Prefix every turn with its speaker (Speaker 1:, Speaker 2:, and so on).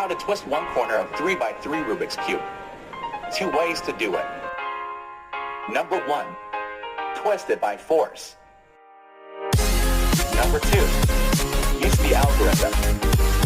Speaker 1: to twist one corner of 3x3 Rubik's Cube. 2 ways to do it. Number 1. Twist it by force. Number 2. Use the algorithm.